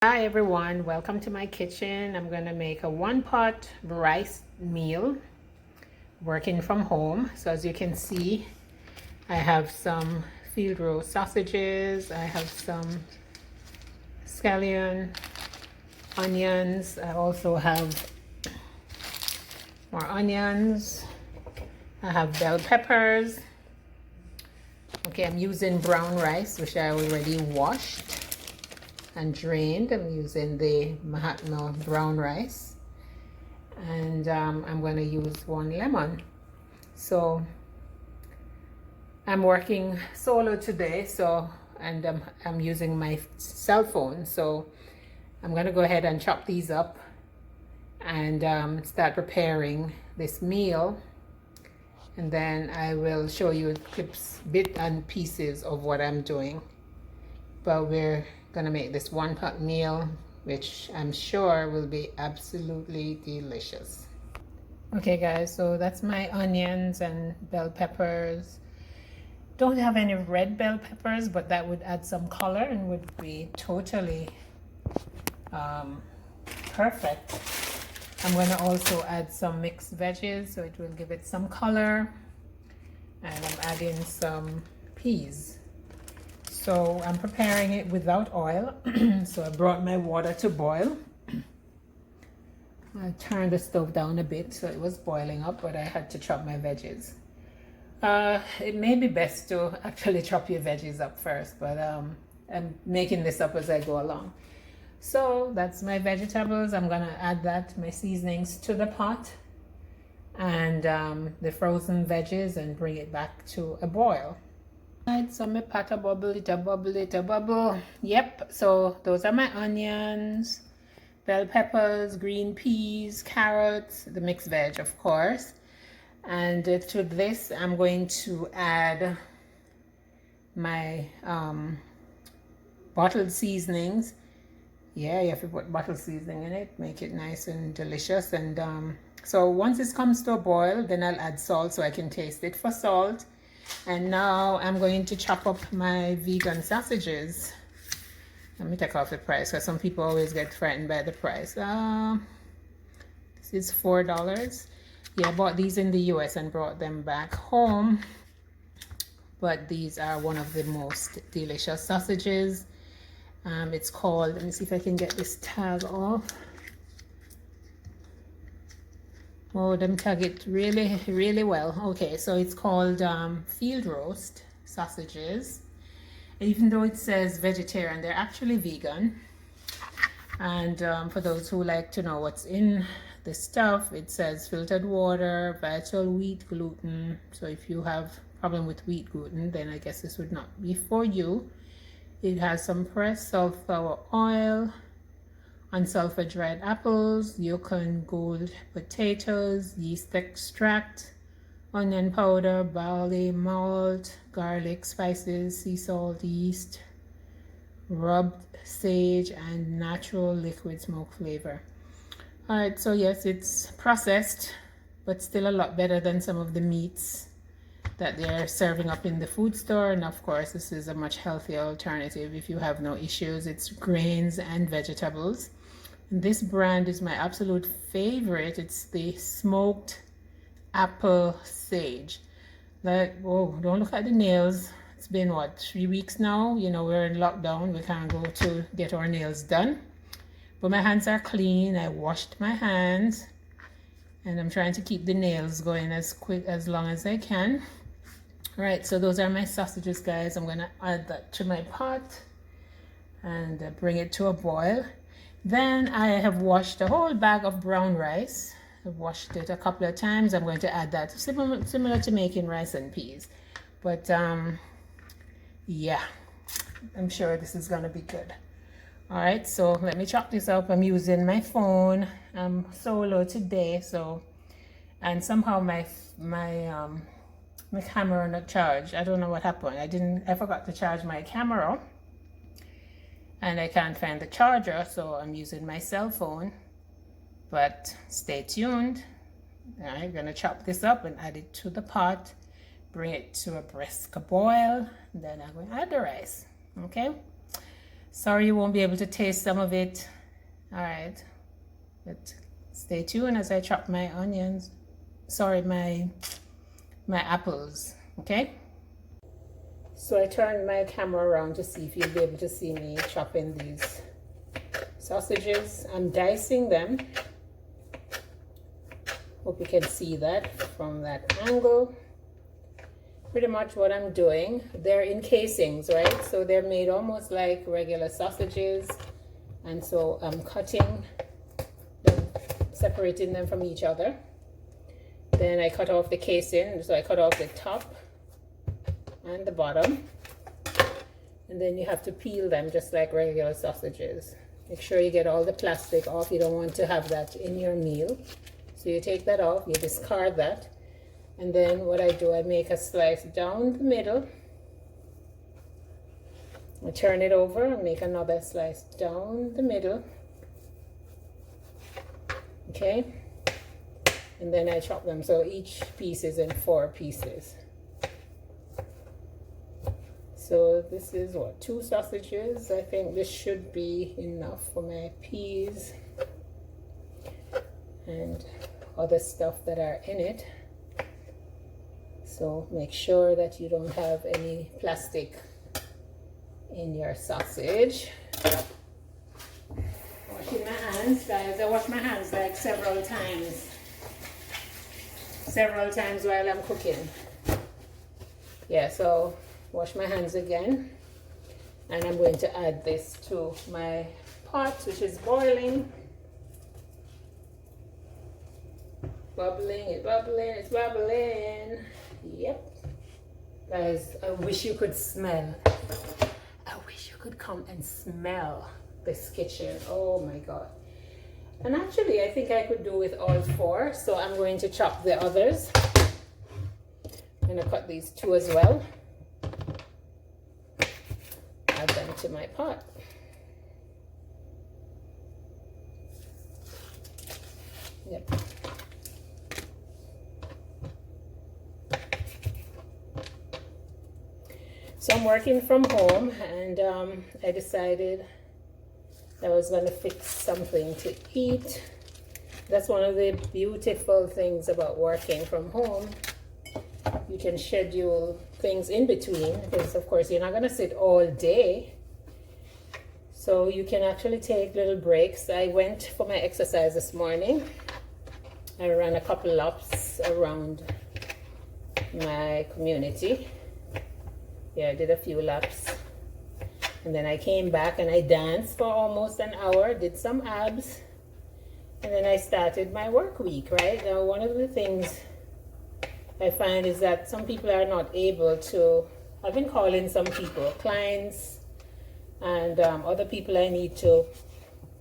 Hi everyone, welcome to my kitchen. I'm going to make a one-pot rice meal working from home. So as you can see, I have some field roast sausages, I have some scallion, onions, I also have more onions, I have bell peppers. Okay, I'm using brown rice, which I already washed and drained. I'm using the Mahatma brown rice, and I'm going to use 1 lemon. So I'm working solo today, and I'm using my cell phone, so I'm going to go ahead and chop these up and start preparing this meal, and then I will show you clips, bit and pieces of what I'm doing. But we're gonna make this one-pot meal, which I'm sure will be absolutely delicious. Okay guys, so that's my onions and bell peppers. Don't have any red bell peppers, but that would add some color and would be totally perfect. I'm going to also add some mixed veggies, so it will give it some color. And I'm adding some peas. So I'm preparing it without oil. So I brought my water to boil. I turned the stove down a bit so it was boiling up, but I had to chop my veggies. It may be best to actually chop your veggies up first, but I'm making this up as I go along. So that's my vegetables. I'm gonna add my seasonings to the pot and the frozen veggies and bring it back to a boil. Right, so my pot a bubble, it a bubble, it a bubble. Yep, so those are my onions, bell peppers, green peas, carrots, the mixed veg, of course. And to this, I'm going to add my bottled seasonings. Yeah, you have to put bottled seasoning in it, make it nice and delicious. And so once this comes to a boil, then I'll add salt so I can taste it for salt. And now I'm going to chop up my vegan sausages. Let me take off the price because some people always get frightened by the price. This is $4. Yeah, I bought these in the US and brought them back home. But these are one of the most delicious sausages. It's called, let me see if I can get this tag off. Oh, them tag it really, really well. Okay, so it's called field roast sausages. Even though it says vegetarian, they're actually vegan. And for those who like to know what's in the stuff, it says filtered water, vital wheat gluten. So if you have problem with wheat gluten, then I guess this would not be for you. It has some pressed sunflower oil, unsulfured dried apples, Yukon Gold potatoes, yeast extract, onion powder, barley malt, garlic, spices, sea salt, yeast, rubbed sage, and natural liquid smoke flavor. Alright, so yes, it's processed, but still a lot better than some of the meats that they're serving up in the food store. And of course, this is a much healthier alternative if you have no issues. It's grains and vegetables. This brand is my absolute favorite. It's the smoked apple sage. Like, oh, don't look at the nails. It's been what, 3 weeks now? You know, we're in lockdown. We can't go to get our nails done. But my hands are clean. I washed my hands. And I'm trying to keep the nails going as long as I can. All right, so those are my sausages, guys. I'm gonna add that to my pot and bring it to a boil. Then I have washed a whole bag of brown rice. I've washed it a couple of times. I'm going to add that, similar to making rice and peas. But yeah, I'm sure this is gonna be good. All right, so let me chop this up. I'm using my phone. I'm solo today, so, and somehow my camera not charged. I don't know what happened. I forgot to charge my camera. And I can't find the charger, so I'm using my cell phone. But stay tuned. I'm gonna chop this up and add it to the pot, bring it to a brisk boil, then I'm going to add the rice. Okay, Sorry you won't be able to taste some of it. All right, but stay tuned as I chop my onions. Sorry, my apples. Okay. So I turned my camera around to see if you'll be able to see me chopping these sausages. I'm dicing them. Hope you can see that from that angle. Pretty much what I'm doing, they're in casings, right? So they're made almost like regular sausages. And so I'm cutting them, separating them from each other. Then I cut off the casing, so I cut off the top and the bottom. And then you have to peel them just like regular sausages. Make sure you get all the plastic off. You don't want to have that in your meal. So you take that off, you discard that. And then what I do, I make a slice down the middle. I turn it over and make another slice down the middle. Okay. And then I chop them. So each piece is in 4 pieces. So this is what, 2 sausages. I think this should be enough for my peas and other stuff that are in it. So make sure that you don't have any plastic in your sausage. Washing my hands, guys. I wash my hands like several times while I'm cooking. Yeah, so wash my hands again. And I'm going to add this to my pot, which is boiling. Bubbling, it's bubbling, it's bubbling. Yep. Guys, I wish you could smell. I wish you could come and smell this kitchen. Oh my God. And actually, I think I could do with all 4. So I'm going to chop the others. I'm going to cut these 2 as well. Add them to my pot. Yep. So I'm working from home, and I decided I was going to fix something to eat. That's one of the beautiful things about working from home. You can schedule things in between, because of course you're not going to sit all day. So you can actually take little breaks. I went for my exercise this morning. I ran a couple laps around my community. Yeah, I did a few laps. And then I came back and I danced for almost an hour, did some abs. And then I started my work week, right? Now, one of the things I find is that some people are not able to, I've been calling some people, clients, and other people I need to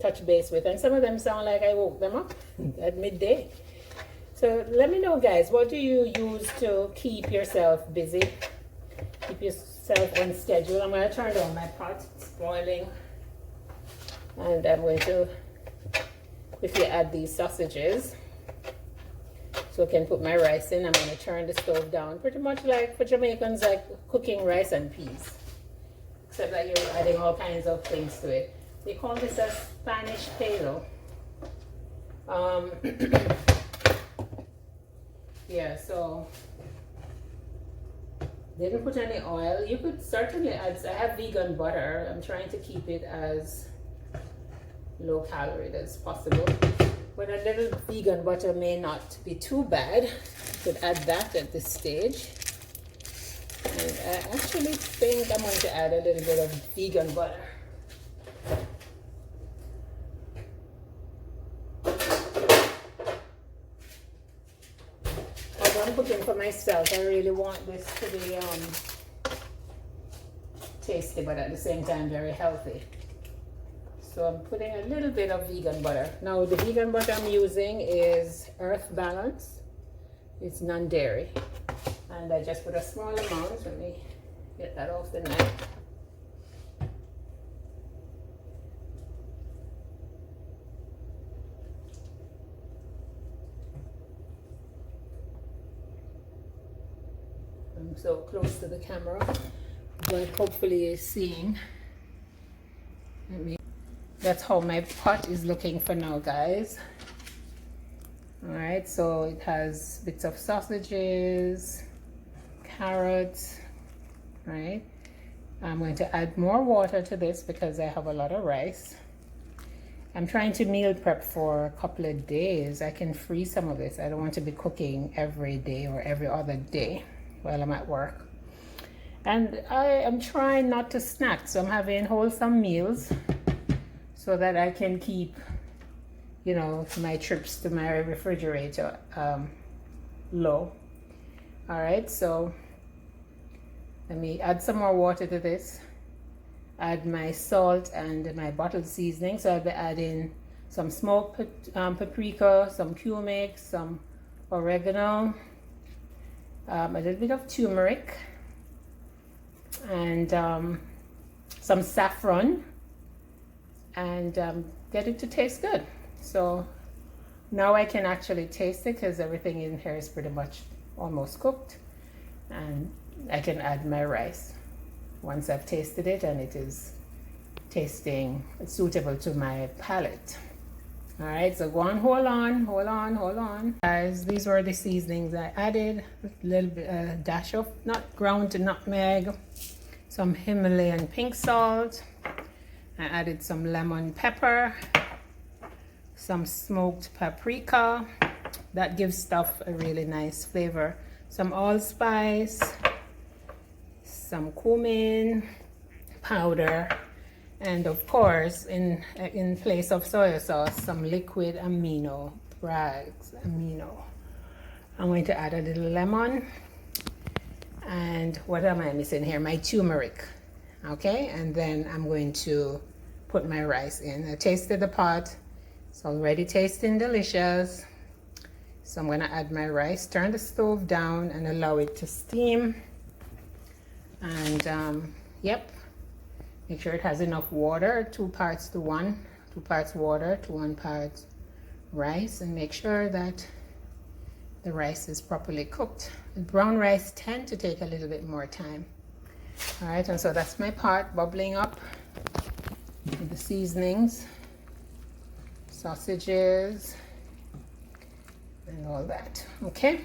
touch base with. And some of them sound like I woke them up at midday. So let me know, guys, what do you use to keep yourself busy? Keep yourself on schedule. I'm going to turn down my pot. It's boiling. And I'm going to quickly add these sausages. So I can put my rice in. I'm going to turn the stove down. Pretty much like for Jamaicans, like cooking rice and peas. Except that you're adding all kinds of things to it. They call this a Spanish Paella. Yeah, so didn't put any oil. You could certainly add, I have vegan butter. I'm trying to keep it as low calorie as possible. But a little vegan butter may not be too bad. You could add that at this stage. And I actually think I'm going to add a little bit of vegan butter. I'm cooking for myself. I really want this to be tasty, but at the same time very healthy. So I'm putting a little bit of vegan butter. Now the vegan butter I'm using is Earth Balance. It's non-dairy. And I just put a small amount. Let me get that off the knife. I'm so close to the camera, but hopefully you're seeing that's how my pot is looking for now, guys. All right, so it has bits of sausages, carrots, right? I'm going to add more water to this because I have a lot of rice. I'm trying to meal prep for a couple of days. I can freeze some of this. I don't want to be cooking every day or every other day while I'm at work. And I am trying not to snack, so I'm having wholesome meals so that I can keep, you know, my trips to my refrigerator low. All right, so let me add some more water to this. Add my salt and my bottled seasoning. So I'll be adding some smoked paprika, some cumin, some oregano, a little bit of turmeric, and some saffron, and get it to taste good. So now I can actually taste it because everything in here is pretty much almost cooked, and I can add my rice once I've tasted it and it is tasting suitable to my palate. All right, so go on, hold on. Guys, these were the seasonings I added. A little bit, a dash of ground nutmeg, some Himalayan pink salt. I added some lemon pepper, some smoked paprika. That gives stuff a really nice flavor. Some allspice, some cumin powder, and of course, in place of soy sauce, some liquid amino, Bragg's amino. I'm going to add a little lemon, and what am I missing here? My turmeric. Okay, and then I'm going to put my rice in. I tasted the pot. It's already tasting delicious. So I'm going to add my rice, turn the stove down, and allow it to steam. And yep, make sure it has enough water, 2 parts to 1, 2 parts water to 1 part rice, and make sure that the rice is properly cooked. The brown rice tend to take a little bit more time. All right, and so that's my pot bubbling up with the seasonings, sausages, and all that. Okay.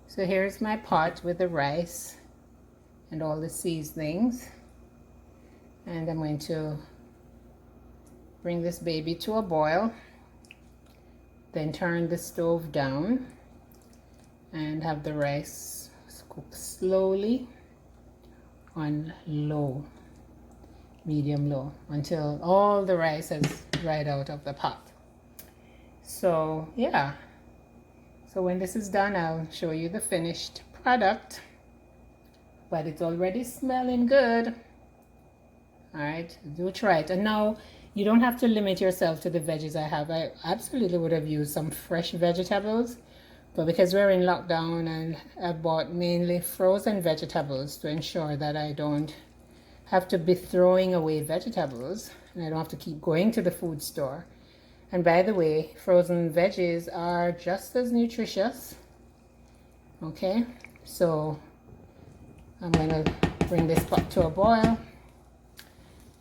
So here's my pot with the rice and all the seasonings. And I'm going to bring this baby to a boil. Then turn the stove down and have the rice cook slowly on low, medium low, until all the rice has dried out of the pot. So yeah. So when this is done, I'll show you the finished product, but it's already smelling good. All right, do try it. And now you don't have to limit yourself to the veggies I have. I absolutely would have used some fresh vegetables, but because we're in lockdown, and I bought mainly frozen vegetables to ensure that I don't have to be throwing away vegetables and I don't have to keep going to the food store. And by the way, frozen veggies are just as nutritious. Okay, so I'm going to bring this pot to a boil.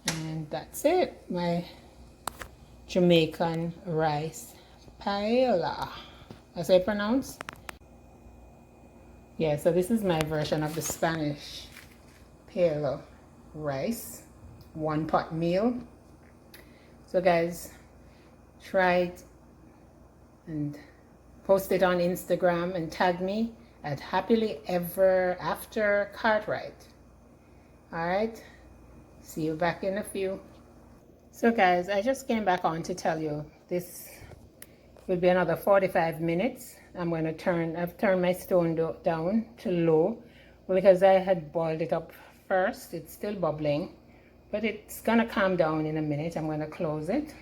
And that's it. My Jamaican rice paella. As I pronounce? Yeah, so this is my version of the Spanish paella rice. 1 pot meal. So guys, try it and post it on Instagram and tag me at Happily Ever After Cartwright. All right, see you back in a few. So guys, I just came back on to tell you this will be another 45 minutes. I'm going to I've turned my stone down to low because I had boiled it up first. It's still bubbling, but it's going to calm down in a minute. I'm going to close it.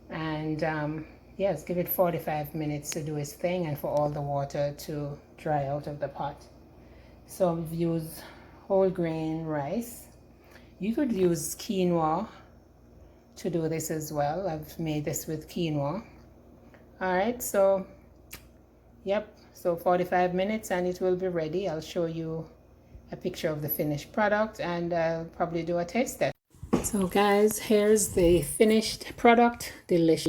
And yes, give it 45 minutes to do its thing and for all the water to dry out of the pot. So we've used whole grain rice. You could use quinoa to do this as well. I've made this with quinoa. All right, so yep, so 45 minutes and it will be ready. I'll show you a picture of the finished product and I'll probably do a taste test. So guys, here's the finished product. Delicious.